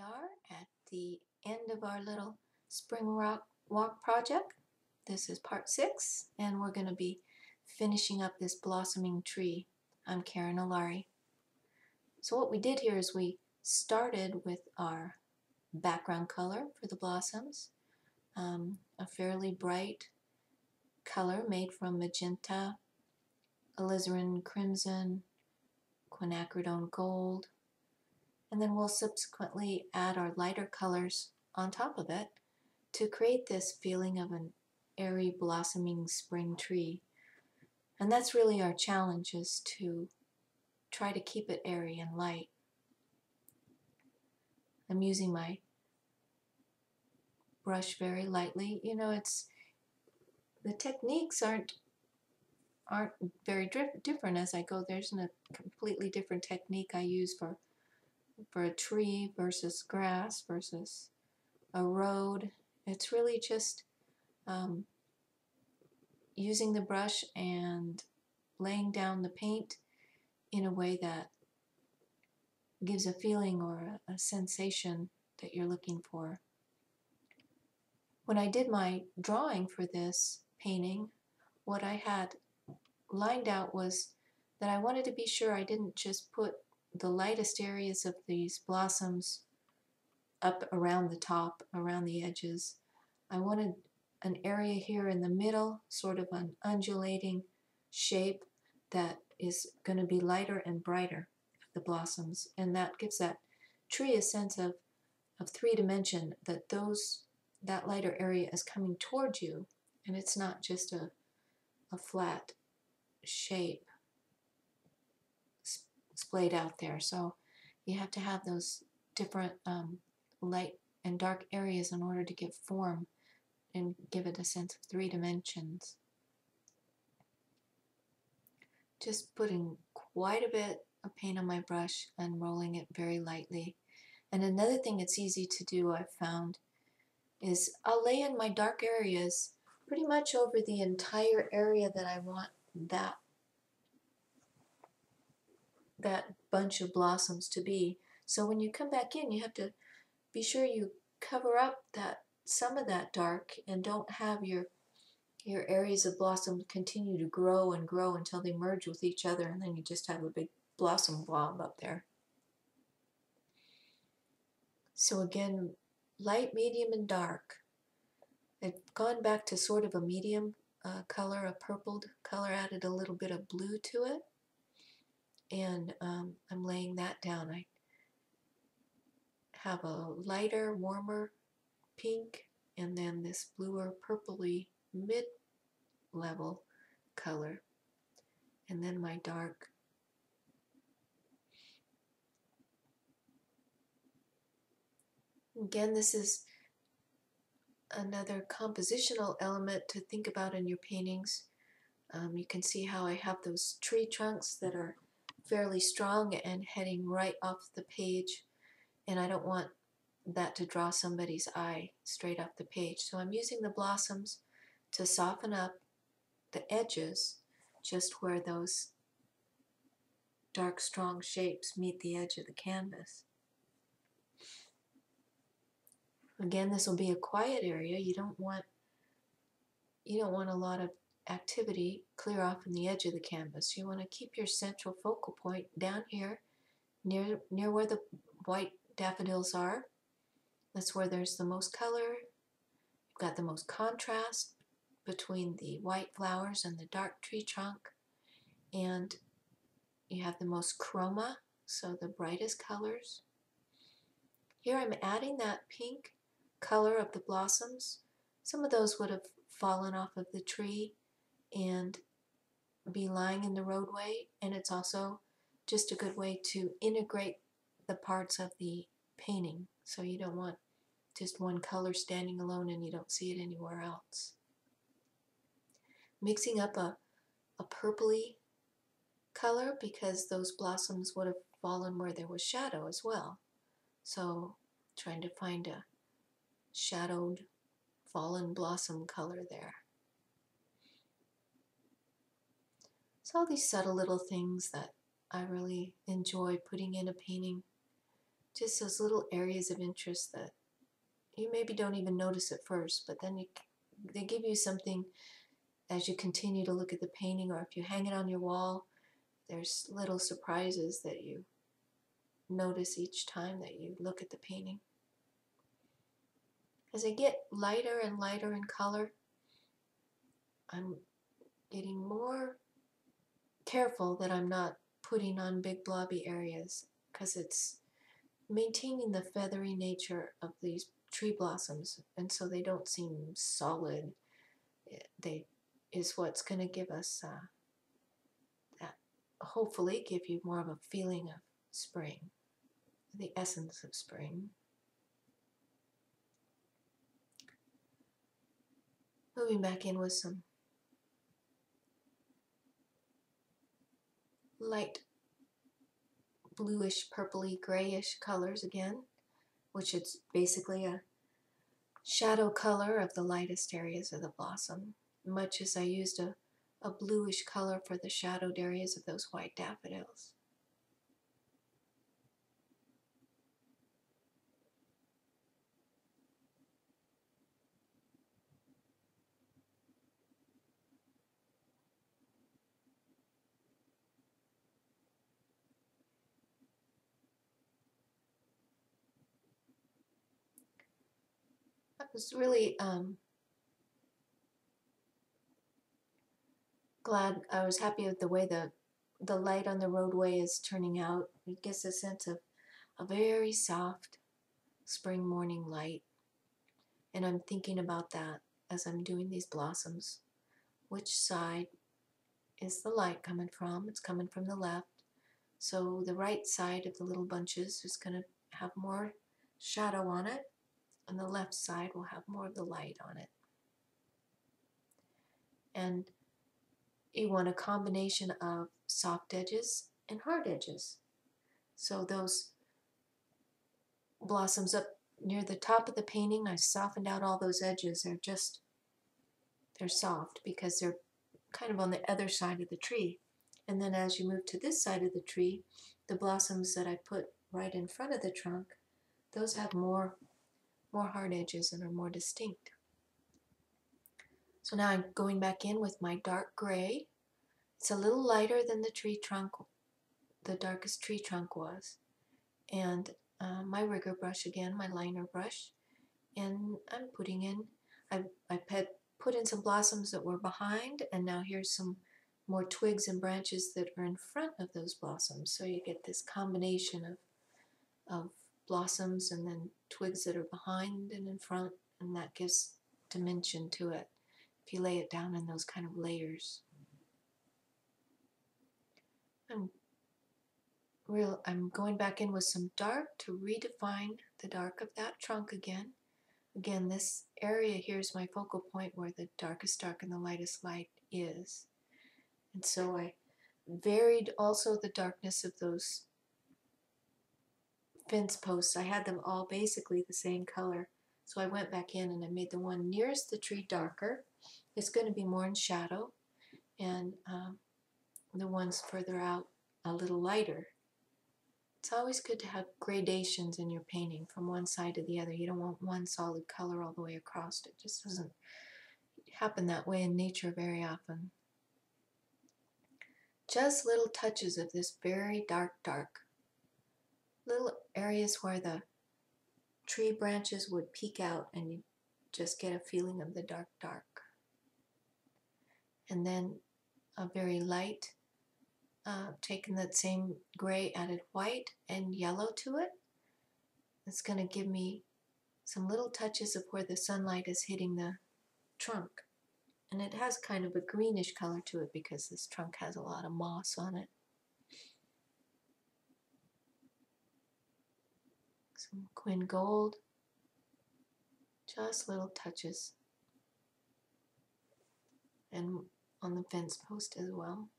are at the end of our little spring walk project. This is part 6, and we're going to be finishing up this blossoming tree. I'm Karen Alari. So what we did here is we started with our background color for the blossoms, a fairly bright color made from magenta, Alizarin Crimson, Quinacridone Gold, and then we'll subsequently add our lighter colors on top of it to create this feeling of an airy blossoming spring tree. And that's really our challenge, is to try to keep it airy and light. I'm using my brush very lightly. You know, the techniques aren't very different as I go. There's a completely different technique I use for a tree versus grass versus a road. It's really just using the brush and laying down the paint in a way that gives a feeling or a sensation that you're looking for. When I did my drawing for this painting, what I had lined out was that I wanted to be sure I didn't just put the lightest areas of these blossoms up around the top, around the edges. I wanted an area here in the middle, sort of an undulating shape that is going to be lighter and brighter, the blossoms, and that gives that tree a sense of three dimension, that lighter area is coming towards you, and it's not just a flat shape splayed out there. So you have to have those different light and dark areas in order to give form and give it a sense of three dimensions. Just putting quite a bit of paint on my brush and rolling it very lightly. And another thing it's easy to do, I've found, is I'll lay in my dark areas pretty much over the entire area that I want that bunch of blossoms to be. So when you come back in, you have to be sure you cover up some of that dark and don't have your areas of blossom continue to grow and grow until they merge with each other, and then you just have a big blossom blob up there. So again, light, medium, and dark. I've gone back to sort of a medium color, a purpled color, added a little bit of blue to it, and I'm laying that down. I have a lighter, warmer pink, and then this bluer, purpley mid-level color, and then my dark. Again, this is another compositional element to think about in your paintings. You can see how I have those tree trunks that are fairly strong and heading right off the page, and I don't want that to draw somebody's eye straight off the page. So I'm using the blossoms to soften up the edges, just where those dark, strong shapes meet the edge of the canvas. Again, this will be a quiet area. You don't want a lot of activity clear off in the edge of the canvas. You want to keep your central focal point down here near where the white daffodils are. That's where there's the most color. You've got the most contrast between the white flowers and the dark tree trunk, and you have the most chroma, so the brightest colors. Here I'm adding that pink color of the blossoms. Some of those would have fallen off of the tree and be lying in the roadway, and it's also just a good way to integrate the parts of the painting, so you don't want just one color standing alone and you don't see it anywhere else. Mixing up a purpley color, because those blossoms would have fallen where there was shadow as well. So trying to find a shadowed fallen blossom color there. So all these subtle little things that I really enjoy putting in a painting Just those little areas of interest that you maybe don't even notice at first, but then they give you something as you continue to look at the painting, or if you hang it on your wall, there's little surprises that you notice each time that you look at the painting. As I get lighter and lighter in color, I'm getting more careful that I'm not putting on big blobby areas, because it's maintaining the feathery nature of these tree blossoms, and so they don't seem solid. They is what's going to give us that, hopefully give you more of a feeling of spring, the essence of spring. Moving back in with some light bluish, purpley, grayish colors again, which is basically a shadow color of the lightest areas of the blossom, much as I used a bluish color for the shadowed areas of those white daffodils. I was really glad. I was happy with the way the light on the roadway is turning out. It gives a sense of a very soft spring morning light. And I'm thinking about that as I'm doing these blossoms. Which side is the light coming from? It's coming from the left. So the right side of the little bunches is going to have more shadow on it, and the left side will have more of the light on it. And you want a combination of soft edges and hard edges. So those blossoms up near the top of the painting, I softened out all those edges. They're soft because they're kind of on the other side of the tree. And then as you move to this side of the tree, the blossoms that I put right in front of the trunk, those have more hard edges and are more distinct. So now I'm going back in with my dark gray. It's a little lighter than the tree trunk, the darkest tree trunk was. And my rigger brush again, my liner brush. And I'm putting in, I put in some blossoms that were behind, and now here's some more twigs and branches that are in front of those blossoms. So you get this combination of blossoms and then twigs that are behind and in front, and that gives dimension to it if you lay it down in those kind of layers. I'm going back in with some dark to redefine the dark of that trunk again. Again, this area here is my focal point where the darkest dark and the lightest light is. And so I varied also the darkness of those fence posts. I had them all basically the same color. So I went back in and I made the one nearest the tree darker. It's going to be more in shadow. And the ones further out a little lighter. It's always good to have gradations in your painting from one side to the other. You don't want one solid color all the way across. It just doesn't happen that way in nature very often. Just little touches of this very dark. Little areas where the tree branches would peek out and you just get a feeling of the dark. And then a very light, taking that same gray, added white and yellow to it. It's going to give me some little touches of where the sunlight is hitting the trunk. And it has kind of a greenish color to it because this trunk has a lot of moss on it. Some Quin gold, just little touches. And on the fence post as well.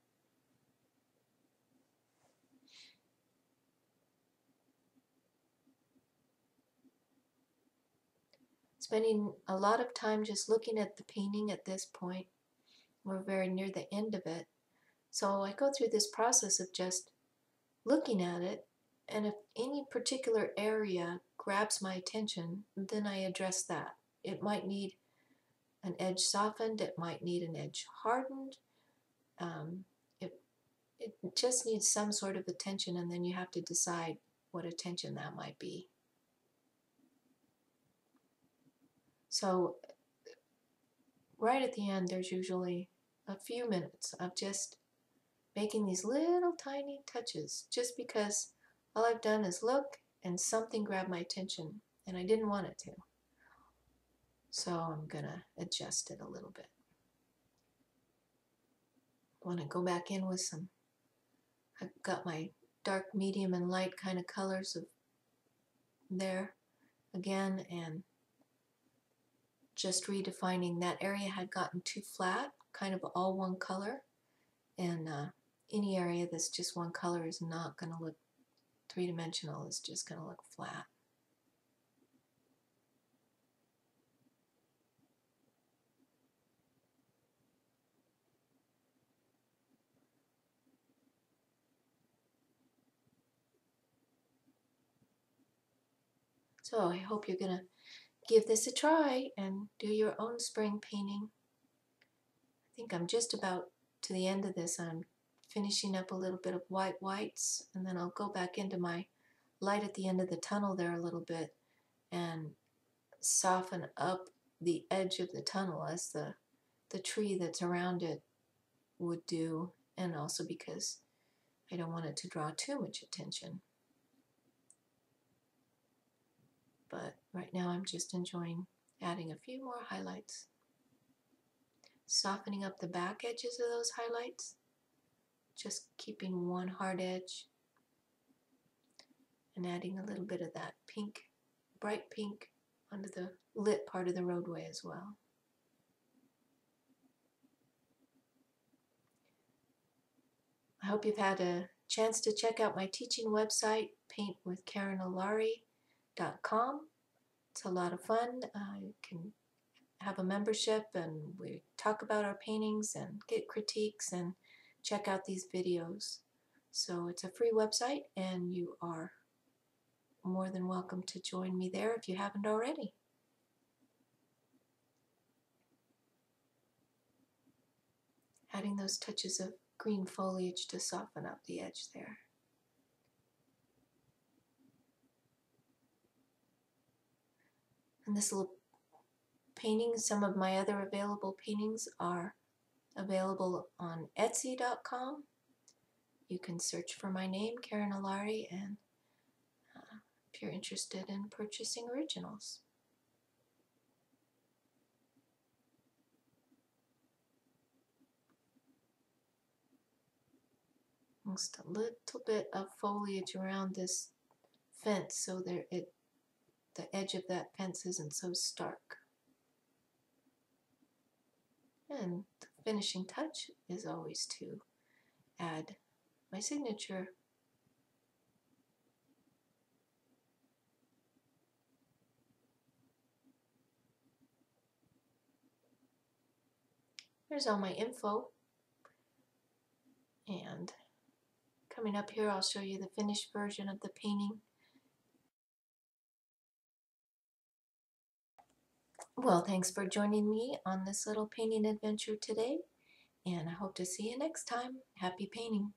Spending a lot of time just looking at the painting at this point. We're very near the end of it. So I go through this process of just looking at it And if any particular area grabs my attention, then I address that. It might need an edge softened, it might need an edge hardened. It just needs some sort of attention, and then you have to decide what attention that might be. So right at the end, there's usually a few minutes of just making these little tiny touches, just because all I've done is look and something grabbed my attention and I didn't want it to. So I'm gonna adjust it a little bit. I want to go back in with some, I've got my dark, medium, and light kind of colors of there again, and just redefining that area had gotten too flat, kind of all one color, and any area that's just one color is not going to look three-dimensional, it's just going to look flat. So I hope you're going to give this a try and do your own spring painting. I think I'm just about to the end of this. I'm finishing up a little bit of whites, and then I'll go back into my light at the end of the tunnel there a little bit and soften up the edge of the tunnel as the tree that's around it would do, and also because I don't want it to draw too much attention. But right now I'm just enjoying adding a few more highlights, softening up the back edges of those highlights, just keeping one hard edge and adding a little bit of that pink, bright pink, onto the lit part of the roadway as well. I hope you've had a chance to check out my teaching website, paintwithkarenalari.com. It's a lot of fun. You can have a membership, and we talk about our paintings and get critiques and check out these videos. So it's a free website, and you are more than welcome to join me there if you haven't already. Adding those touches of green foliage to soften up the edge there. And this little painting, some of my other available paintings are available on Etsy.com. You can search for my name, Karen Alari, and if you're interested in purchasing originals. Just a little bit of foliage around this fence so the edge of that fence isn't so stark. And the finishing touch is always to add my signature. There's all my info. And coming up here, I'll show you the finished version of the painting. Well, thanks for joining me on this little painting adventure today, and I hope to see you next time. Happy painting!